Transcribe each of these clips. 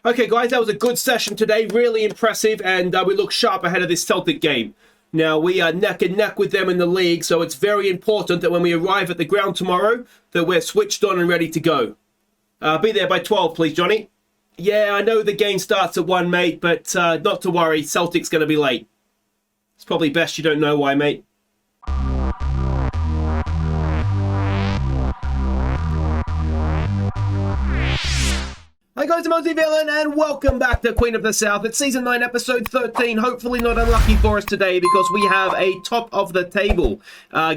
Okay, guys, that was a good session today. Really impressive, and we look sharp ahead of this Celtic game. Now, we are neck and neck with them in the league, so it's very important that when we arrive at the ground tomorrow, that we're switched on and ready to go. Be there by 12, please, Johnny. Yeah, I know the game starts at 1, mate, but not to worry, Celtic's going to be late. It's probably best you don't know why, mate. Hi guys, I'm Aussie Villain and welcome back to Queen of the South. It's Season 9, Episode 13. Hopefully not unlucky for us today because we have a top-of-the-table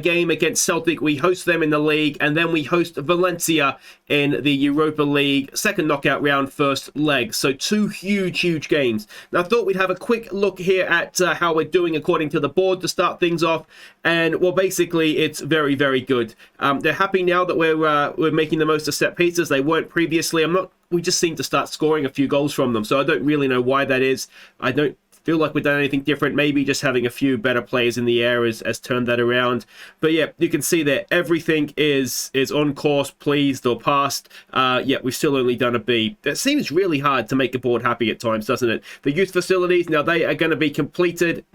game against Celtic. We host them in the league and then we host Valencia in the Europa League second knockout round first leg. So two huge games. Now I thought we'd have a quick look here at how we're doing according to the board to start things off. And well, basically it's very good. They're happy now that we're making the most of set pieces. They weren't previously. We just seem to start scoring a few goals from them. So I don't really know why that is. I don't feel like we've done anything different. Maybe just having a few better players in the air has turned that around. But yeah, you can see that everything is on course, pleased or passed. Yeah, we've still only done a B. It seems really hard to make the board happy at times, doesn't it? The youth facilities, now they are going to be completed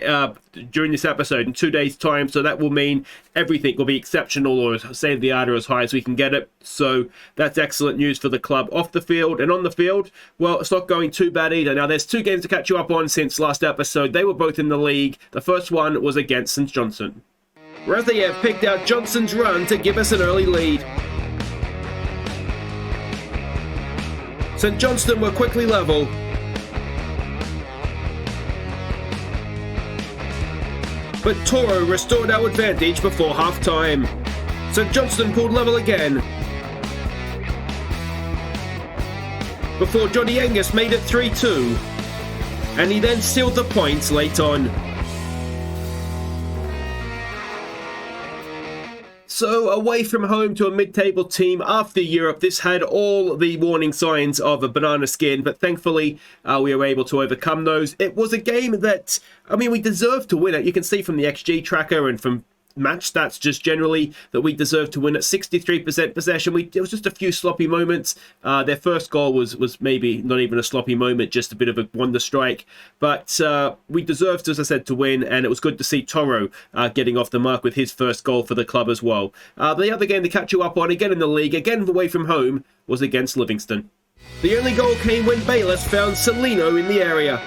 during this episode in 2 days' time. So that will mean everything will be exceptional or save the art or as high as we can get it. So that's excellent news for the club off the field. And on the field, well, it's not going too bad either. Now, there's 2 games to catch you up on since last episode. They were both in the league. The first one was against St Johnstone. Razayev picked out Johnson's run to give us an early lead. St Johnstone were quickly level. But Toro restored our advantage before half-time. St Johnstone pulled level again. Before Johnny Angus made it 3-2. And he then sealed the points late on. So away from home to a mid-table team after Europe, this had all the warning signs of a banana skin, but thankfully we were able to overcome those. It was a game that, I mean, we deserved to win it. You can see from the XG tracker and from match stats just generally that we deserved to win at 63% possession. It was just a few sloppy moments. Their first goal was maybe not even a sloppy moment, just a bit of a wonder strike. But we deserved, as I said, to win, and it was good to see Toro getting off the mark with his first goal for the club as well. The other game to catch you up on, again in the league, again away from home, was against Livingston. The only goal came when Bayless found Celino in the area.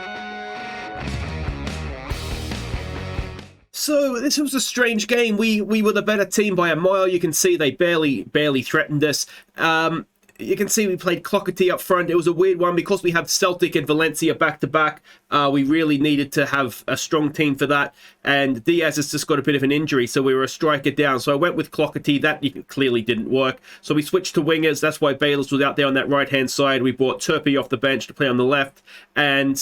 So this was a strange game. We were the better team by a mile. You can see they barely threatened us. You can see we played Clockety up front. It was a weird one because we have Celtic and Valencia back to back. We really needed to have a strong team for that. And Diaz has just got a bit of an injury, so we were a striker down. So I went with Clockety. That clearly didn't work. So we switched to wingers. That's why Bayless was out there on that right-hand side. We brought Turpey off the bench to play on the left. And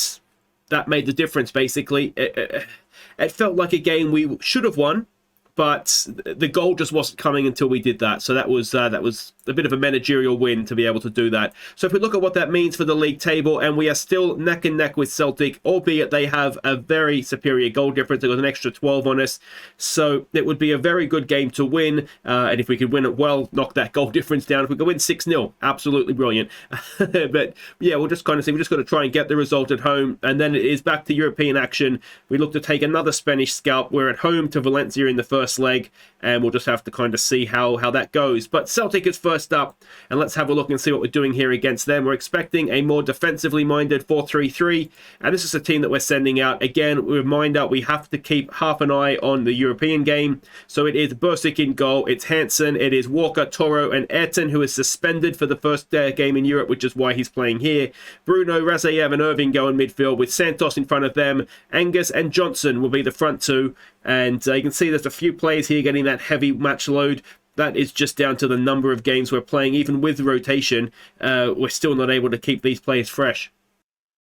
that made the difference, basically. It felt like a game we should have won, but the goal just wasn't coming until we did that. So that was a bit of a managerial win to be able to do that. So if we look at what that means for the league table, and we are still neck and neck with Celtic, albeit they have a very superior goal difference. They got an extra 12 on us. So it would be a very good game to win. And if we could win it well, knock that goal difference down. If we could win 6-0, absolutely brilliant. But yeah, we'll just kind of see. We just got to try and get the result at home. And then it is back to European action. We look to take another Spanish scalp. We're at home to Valencia in the first leg, and we'll just have to kind of see how that goes. But Celtic is first up, and let's have a look and see what we're doing here against them. We're expecting a more defensively minded 4-3-3, and this is a team that we're sending out. Again, reminder, we have to keep half an eye on the European game. So it is Bursic in goal, it's Hansen, it is Walker, Toro, and Ayrton, who is suspended for the first game in Europe, which is why he's playing here. Bruno, Razayev, and Irving go in midfield with Santos in front of them. Angus and Johnson will be the front two. And you can see there's a few players here getting that heavy match load. That is just down to the number of games we're playing. Even with rotation, we're still not able to keep these players fresh.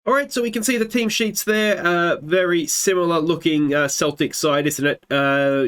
All right, so we can see the team sheets there. Very similar looking Celtic side, isn't it?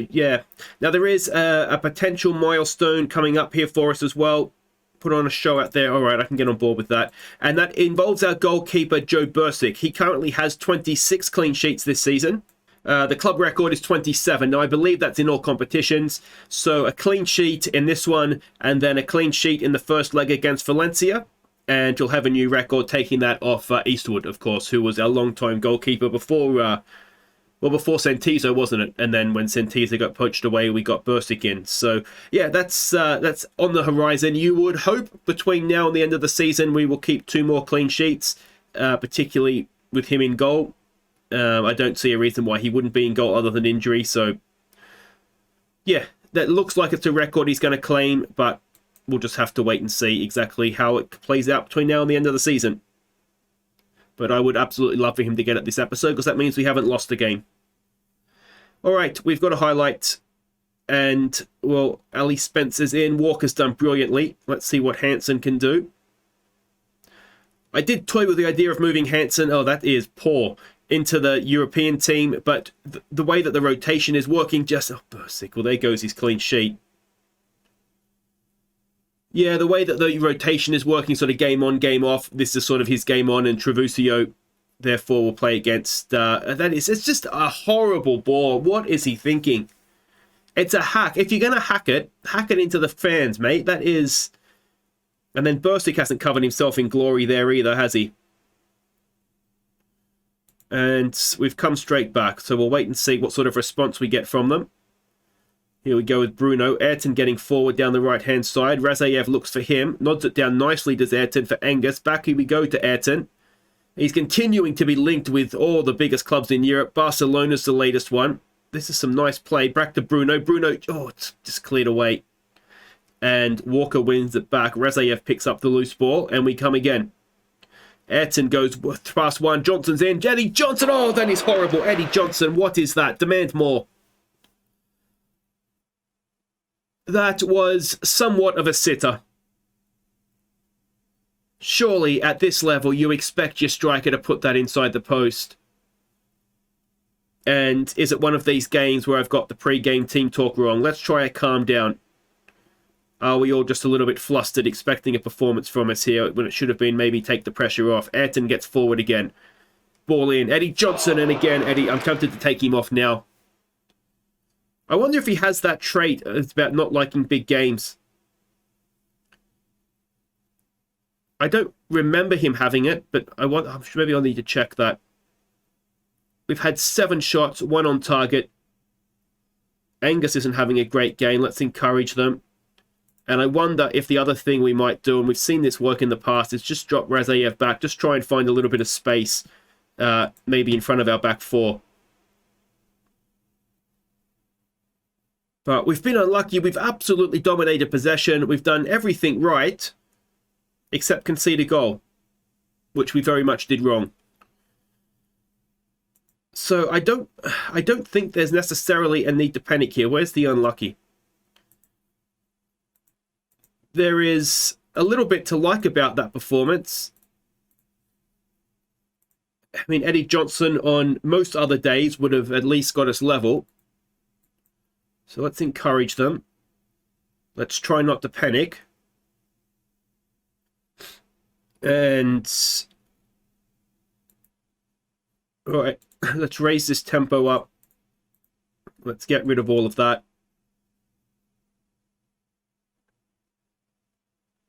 Yeah. Now there is a potential milestone coming up here for us as well. Put on a show out there. All right, I can get on board with that. And that involves our goalkeeper, Joe Bursic. He currently has 26 clean sheets this season. The club record is 27. Now, I believe that's in all competitions. So a clean sheet in this one, and then a clean sheet in the first leg against Valencia. and he'll have a new record, taking that off Eastwood, of course, who was our long-time goalkeeper before Sentizo, wasn't it? And then when Sentizo got poached away, we got Bursic in. So, yeah, that's on the horizon. You would hope between now and the end of the season we will keep 2 more clean sheets, particularly with him in goal. I don't see a reason why he wouldn't be in goal other than injury. So, yeah, that looks like it's a record he's going to claim, but we'll just have to wait and see exactly how it plays out between now and the end of the season. But I would absolutely love for him to get it this episode, because that means we haven't lost the game. All right, we've got a highlight. And, well, Ali Spencer's in. Walker's done brilliantly. Let's see what Hansen can do. I did toy with the idea of moving Hansen. Oh, that is poor. Into the European team. But the way that the rotation is working just... Oh, Bursic. Well, there goes his clean sheet. Yeah, the way that the rotation is working, sort of game on, game off, this is sort of his game on, and Trevusio, therefore, will play against... it's just a horrible ball. What is he thinking? It's a hack. If you're going to hack it into the fans, mate. That is... And then Bursic hasn't covered himself in glory there either, has he? And we've come straight back, so we'll wait and see what sort of response we get from them. Here we go with Bruno. Ayrton getting forward down the right-hand side. Razayev looks for him. Nods it down nicely, does Ayrton, for Angus. Back here we go to Ayrton. He's continuing to be linked with all the biggest clubs in Europe. Barcelona's the latest one. This is some nice play. Back to Bruno. Bruno, oh, it's just cleared away. And Walker wins it back. Razayev picks up the loose ball, and we come again. Ayrton goes past one. Johnson's in. Eddie Johnson, oh, that is horrible. Eddie Johnson, what is that? Demand more. That was somewhat of a sitter. Surely, at this level, you expect your striker to put that inside the post. And is it one of these games where I've got the pre-game team talk wrong? Let's try a calm down. Are we all just a little bit flustered, expecting a performance from us here, when it should have been maybe take the pressure off? Ayrton gets forward again. Ball in. Eddie Johnson, and again, Eddie, I'm tempted to take him off now. I wonder if he has that trait. It's about not liking big games. I don't remember him having it, but maybe I'll need to check that. We've had 7 shots, 1 on target. Angus isn't having a great game. Let's encourage them. And I wonder if the other thing we might do, and we've seen this work in the past, is just drop Razayev back. Just try and find a little bit of space, maybe in front of our back 4. But we've been unlucky. We've absolutely dominated possession. We've done everything right, except concede a goal, which we very much did wrong. So I don't think there's necessarily a need to panic here. Where's the unlucky? There is a little bit to like about that performance. I mean, Eddie Johnson on most other days would have at least got us level. So let's encourage them. Let's try not to panic. And... Alright, let's raise this tempo up. Let's get rid of all of that.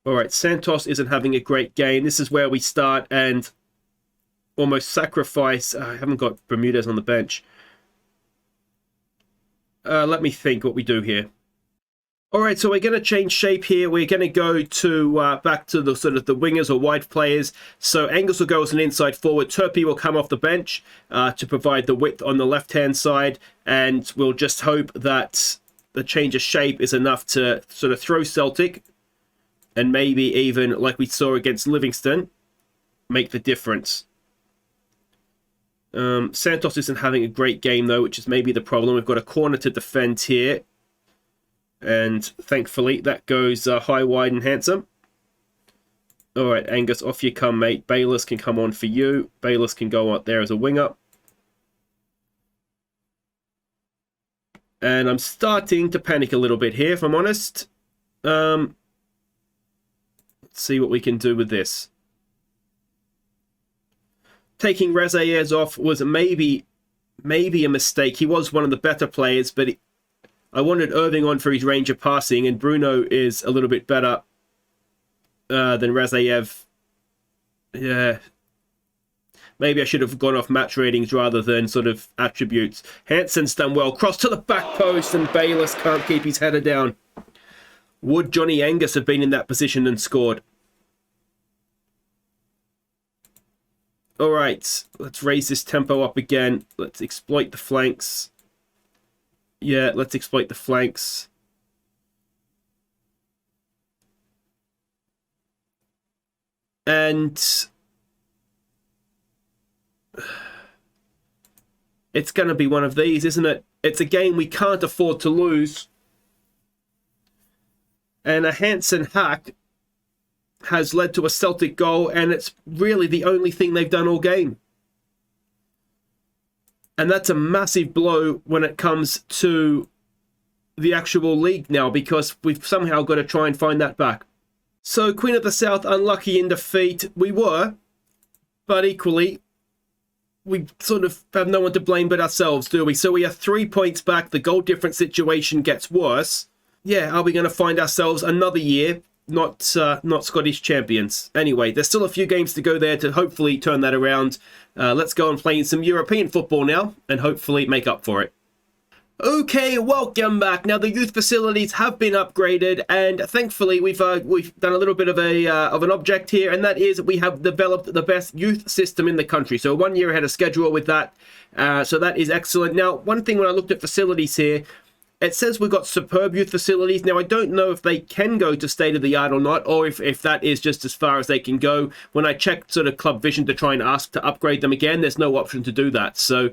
Alright, Santos isn't having a great game. This is where we start and almost sacrifice... I haven't got Bermudez on the bench. Let me think what we do here. Alright, so we're going to change shape here. We're going to go to back to the sort of the wingers or wide players. So Angus will go as an inside forward. Turpey will come off the bench to provide the width on the left-hand side. And we'll just hope that the change of shape is enough to sort of throw Celtic. And maybe even, like we saw against Livingston, make the difference. Santos isn't having a great game, though, which is maybe the problem. We've got a corner to defend here. And thankfully, that goes high, wide, and handsome. All right, Angus, off you come, mate. Bayless can come on for you. Bayless can go out there as a winger. And I'm starting to panic a little bit here, if I'm honest. Let's see what we can do with this. Taking Razayev off was maybe a mistake. He was one of the better players, but I wanted Irving on for his range of passing, and Bruno is a little bit better than Razayev Yeah. Maybe I should have gone off match ratings rather than sort of attributes. Hansen's done well. Cross to the back post, and Bayless can't keep his header down. Would Johnny Angus have been in that position and scored? All right, let's raise this tempo up again. Let's exploit the flanks. Yeah, let's exploit the flanks. And it's going to be one of these, isn't it? It's a game we can't afford to lose. And a Hansen hack has led to a Celtic goal, and it's really the only thing they've done all game. And that's a massive blow when it comes to the actual league now, because we've somehow got to try and find that back. So Queen of the South unlucky in defeat. We were, but equally, we sort of have no one to blame but ourselves, do we? So we are 3 points back. The goal difference situation gets worse. Yeah, are we going to find ourselves another year not Scottish champions? Anyway, there's still a few games to go there to hopefully turn that around. Let's go and play some European football now and hopefully make up for it. Okay, welcome back. Now the youth facilities have been upgraded, and thankfully we've done a little bit of an object here, and that is we have developed the best youth system in the country. So 1 year ahead of schedule with that. So that is excellent. Now, one thing when I looked at facilities here, it says we've got superb youth facilities. Now, I don't know if they can go to state-of-the-art or not, or if that is just as far as they can go. When I checked sort of Club Vision to try and ask to upgrade them again, there's no option to do that. So,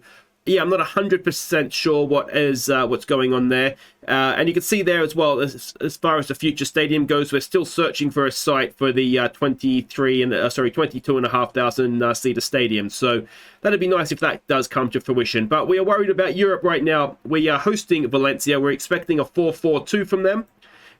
yeah, I'm not 100% sure what's going on there. And you can see there as well, as far as the future stadium goes, we're still searching for a site for the 22,500 seater stadium. So that'd be nice if that does come to fruition. But we are worried about Europe right now. We are hosting Valencia. We're expecting a 4-4-2 from them.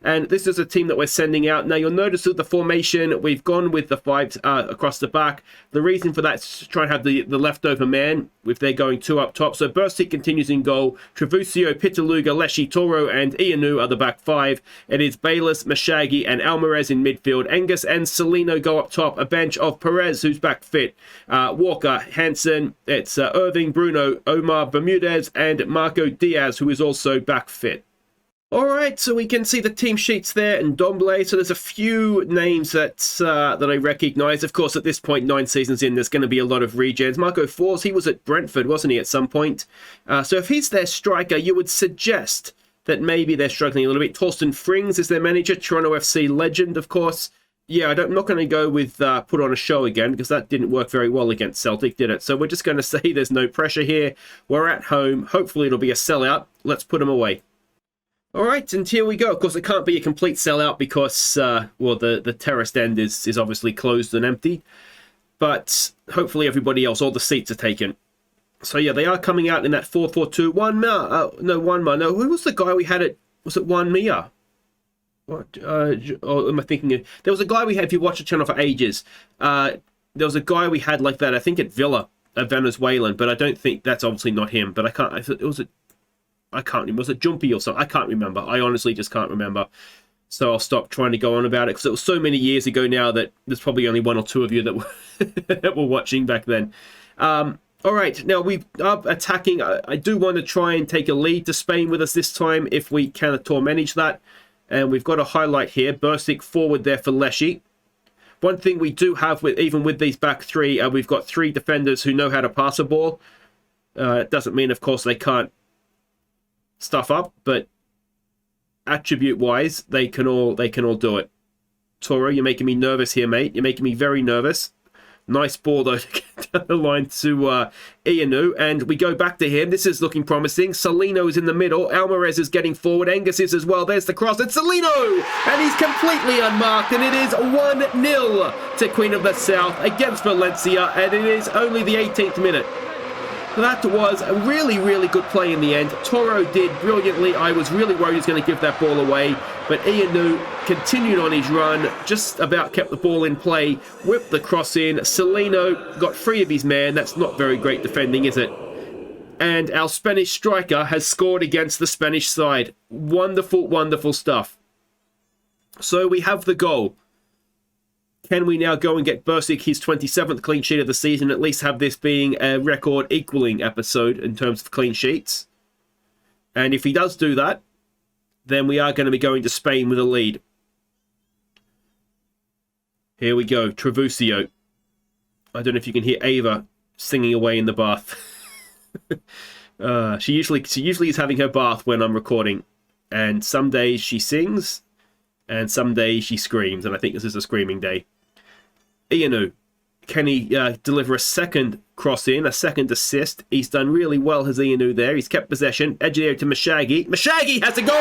And this is a team that we're sending out. Now, you'll notice with the formation, we've gone with the five across the back. The reason for that is to try and have the leftover man, if they're going two up top. So Bursik continues in goal. Trevusio, Pitaluga, Leshy, Toro, and Ianu are the back five. It is Bayless, Mashagi, and Almarez in midfield. Angus and Celino go up top. A bench of Perez, who's back fit. Walker, Hansen, it's Irving, Bruno, Omar, Bermudez, and Marco Diaz, who is also back fit. Alright, so we can see the team sheets there and Domblé. So there's a few names that I recognise. Of course, at this point, 9 seasons in, there's going to be a lot of regens. Marco Fours, he was at Brentford, wasn't he, at some point? So if he's their striker, you would suggest that maybe they're struggling a little bit. Torsten Frings is their manager, Toronto FC legend, of course. Yeah, I'm not going to go with put on a show again, because that didn't work very well against Celtic, did it? So we're just going to say there's no pressure here. We're at home. Hopefully it'll be a sellout. Let's put them away. All right, and here we go. Of course, it can't be a complete sellout because, well, the terraced end is obviously closed and empty. But hopefully everybody else, all the seats are taken. So, yeah, they are coming out in that 4-4-2. No, who was the guy we had at, was it Juan Mia? What, or am I thinking of, there was a guy we had, if you watch the channel for ages, there was a guy we had like that, I think at Villa, a Venezuelan, but I don't think that's obviously not him. But I can't, I can't remember. Was it Jumpy or something? I can't remember. I honestly just can't remember. So I'll stop trying to go on about it because it was so many years ago now that there's probably only one or two of you that were, that were watching back then. All right, now we are attacking. I do want to try and take a lead to Spain with us this time if we can at all manage that. And we've got a highlight here. Bursik forward there for Leshy. One thing we do have, even with these back three, we've got 3 defenders who know how to pass a ball. It doesn't mean, of course, they can't stuff up, but attribute wise they can all do it. Toro, you're making me nervous here, mate. You're making me very nervous. Nice ball though to get down the line to Ianu, and we go back to him. This is looking promising. Celino is in the middle. Almarez is getting forward. Angus is as well. There's the cross. It's Celino, and he's completely unmarked, and it is 1-0 to Queen of the South against Valencia, and it is only the 18th minute. That was a really, really good play in the end. Toro did brilliantly. I was really worried he was going to give that ball away. But Ianu continued on his run, just about kept the ball in play, whipped the cross in. Celino got free of his man. That's not very great defending, is it? And our Spanish striker has scored against the Spanish side. Wonderful, wonderful stuff. So we have the goal. Can we now go and get Bursic his 27th clean sheet of the season, at least have this being a record equaling episode in terms of clean sheets? And if he does do that, then we are going to be going to Spain with a lead. Here we go, Trevusio. I don't know if you can hear Ava singing away in the bath. She usually is having her bath when I'm recording, and some days she sings, and some days she screams, and I think this is a screaming day. Ianu, can he deliver a second cross in, a second assist? He's done really well, has Ianu there. He's kept possession, edge it out to Mashagi. Mashagi has a goal!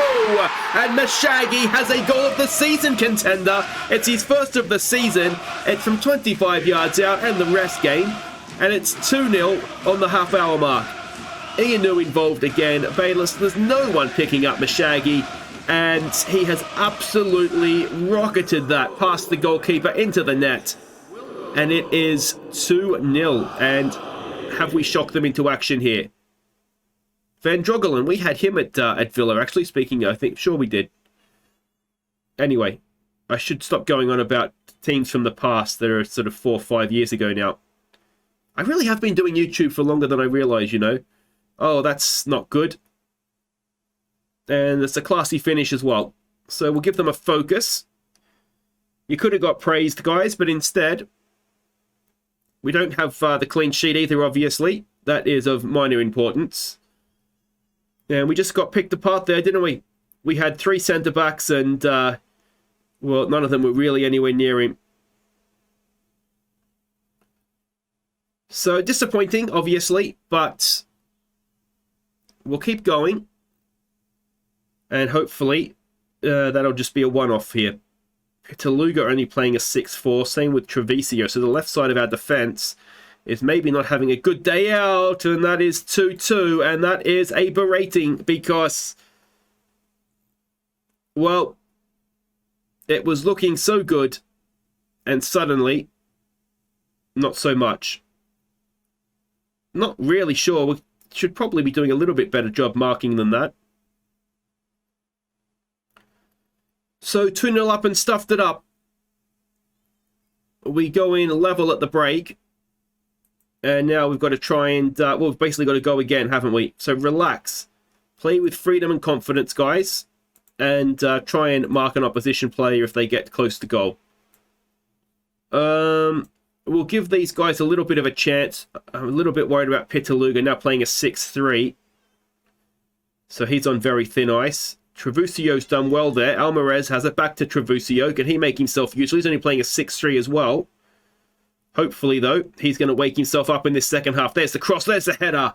And Mashagi has a goal of the season contender. It's his first of the season. It's from 25 yards out and the rest game. And it's 2-0 on the half-hour mark. Ianu involved again. Bayless, there's no one picking up Mashagi. And he has absolutely rocketed that past the goalkeeper into the net. And it is 2-0. And have we shocked them into action here? Van Drogelen, we had him at Villa, actually, speaking, I think. Sure we did. Anyway, I should stop going on about teams from the past that are sort of 4 or 5 years ago now. I really have been doing YouTube for longer than I realise, you know. Oh, that's not good. And it's a classy finish as well. So we'll give them a focus. You could have got praised, guys, but instead, we don't have the clean sheet either, obviously. That is of minor importance. And we just got picked apart there, didn't we? We had 3 centre-backs and, well, none of them were really anywhere near him. So disappointing, obviously, but we'll keep going. And hopefully that'll just be a one-off here. Pitaluga only playing a 6-4, same with Treviso. So the left side of our defence is maybe not having a good day out, and that is 2-2, and that is a berating because, well, it was looking so good, and suddenly, not so much. Not really sure. We should probably be doing a little bit better job marking than that. So 2-0 up and stuffed it up. We go in level at the break. And now we've got to try and, well, we've basically got to go again, haven't we? So relax. Play with freedom and confidence, guys. And try and mark an opposition player if they get close to goal. We'll give these guys a little bit of a chance. I'm a little bit worried about Pitaluga now playing a 6-3. So he's on very thin ice. Trevusio's done well there. Alvarez has it back to Trevusio. Can he make himself useful? He's only playing a 6-3 as well. Hopefully, though, he's going to wake himself up in this second half. There's the cross. There's the header.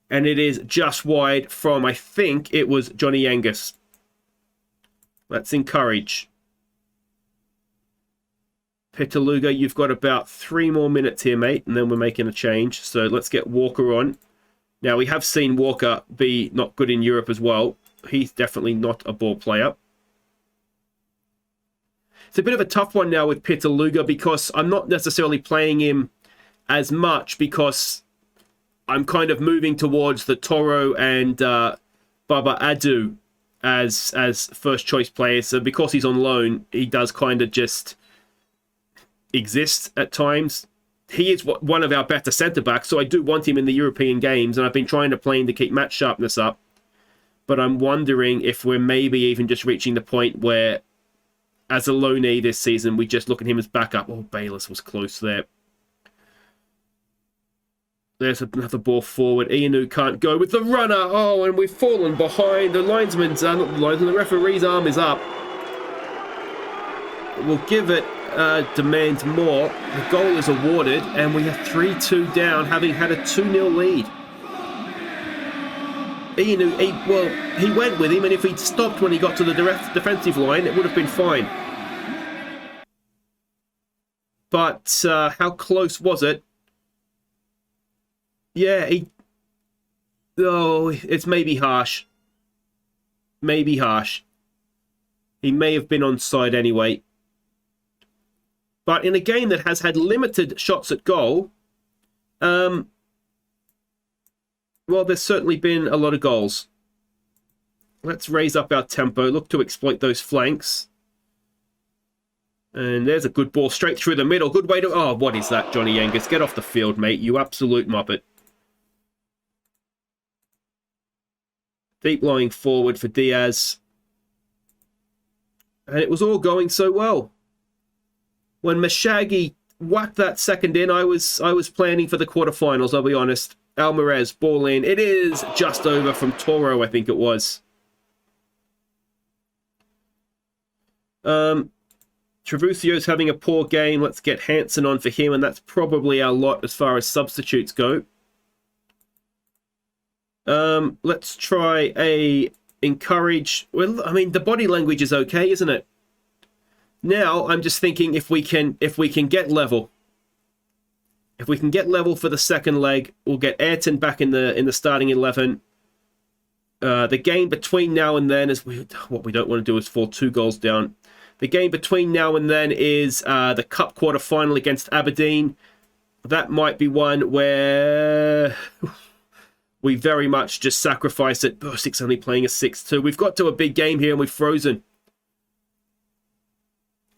And it is just wide from, I think, it was Johnny Angus. Let's encourage. Pitaluga, you've got about 3 more minutes here, mate, and then we're making a change. So let's get Walker on. Now, we have seen Walker be not good in Europe as well. He's definitely not a ball player. It's a bit of a tough one now with Pitaluga because I'm not necessarily playing him as much because I'm kind of moving towards the Toro and Baba Adu as first choice players. So because he's on loan, he does kind of just exist at times. He is one of our better centre-backs, so I do want him in the European games, and I've been trying to play him to keep match sharpness up. But I'm wondering if we're maybe even just reaching the point where, as a loanee this season, we just look at him as backup. Oh, Bayless was close there. There's another ball forward. Ianu can't go with the runner. Oh, and we've fallen behind. The linesman's, not the linesman, the referee's arm is up. We'll give it, demand more. The goal is awarded, and we are 3-2 down, having had a 2-0 lead. Ianu, he went with him, and if he'd stopped when he got to the defensive line, it would have been fine. But how close was it? Yeah, it's maybe harsh. Maybe harsh. He may have been onside anyway. But in a game that has had limited shots at goal, well, there's certainly been a lot of goals. Let's raise up our tempo, look to exploit those flanks. And there's a good ball straight through the middle. Good way to... Oh, what is that, Johnny Angus? Get off the field, mate. You absolute muppet. Deep lying forward for Diaz. And it was all going so well. When Mashagi whacked that second in, I was planning for the quarterfinals, I'll be honest. Alvarez, ball in. It is just over from Toro, I think it was. Trevucio's having a poor game. Let's get Hansen on for him, and that's probably our lot as far as substitutes go. Let's try a encourage. Well, I mean, the body language is okay, isn't it? Now, I'm just thinking if we can get level. If we can get level for the second leg, we'll get Ayrton back in the starting 11. The game between now and then is what we don't want to do is fall 2 goals down. The game between now and then is the Cup quarter final against Aberdeen. That might be one where we very much just sacrifice it. Bursik's only playing a 6-2. We've got to a big game here and we've frozen.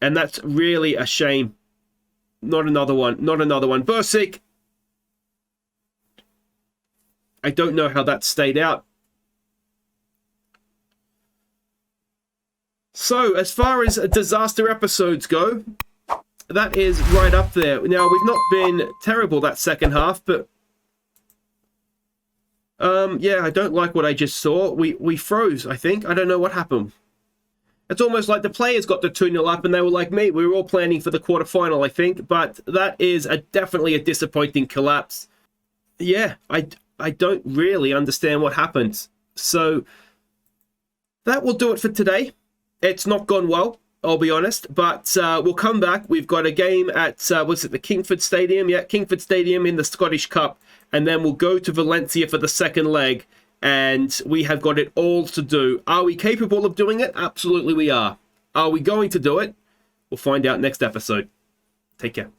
And that's really a shame. Not another one. Not another one. Bursik! I don't know how that stayed out. So, as far as disaster episodes go, that is right up there. Now, we've not been terrible that second half, but yeah, I don't like what I just saw. We froze, I think. I don't know what happened. It's almost like the players got the 2-0 up and they were like me. We were all planning for the quarterfinal, I think, but that is definitely a disappointing collapse. Yeah, I don't really understand what happened. So, that will do it for today. It's not gone well, I'll be honest, but we'll come back. We've got a game at, what's it, the Kingford Stadium? Yeah, Kingford Stadium in the Scottish Cup, and then we'll go to Valencia for the second leg, and we have got it all to do. Are we capable of doing it? Absolutely we are. Are we going to do it? We'll find out next episode. Take care.